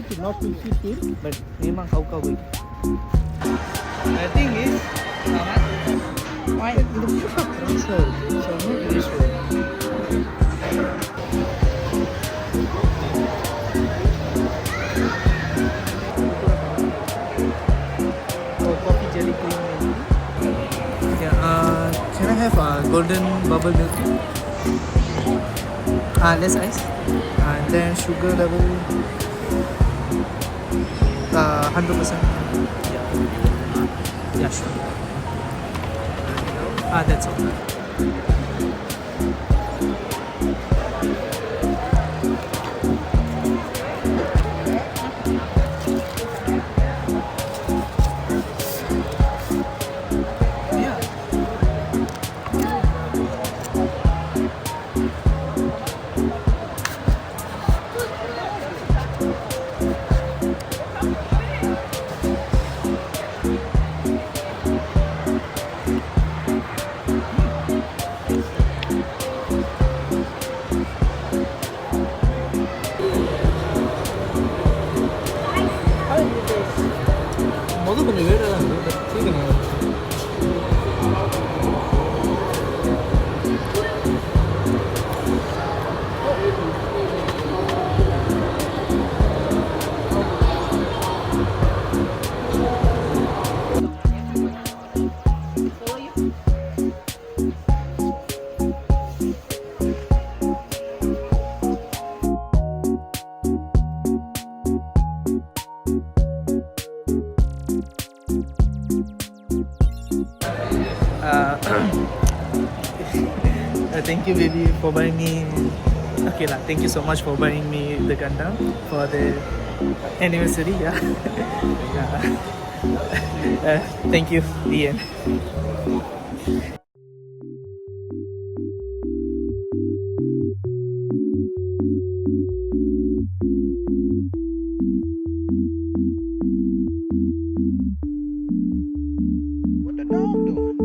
sweet, not too sweet, but memang kau bagi. The thing is, why in the shop? So not very sure. Oh, coffee jelly cream milk. Yeah, can I have a golden bubble milk tea? Less ice. And then sugar level 100%. Yeah, sure. That's all. மொதல் கொஞ்சம் வேறு தான் இருக்குது சீக்கிரம் thank you baby for buying me. Okay lah, thank you so much for buying me the Gundam for the anniversary. Yeah. Thank you, the end. What the dog doing?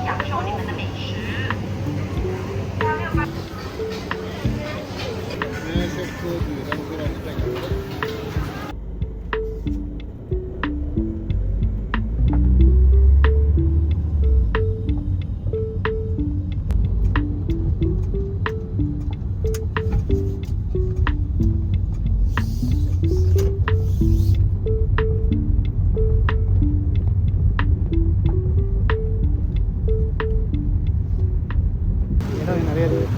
享受你们的美食。இடம் நிறைய இருக்கு.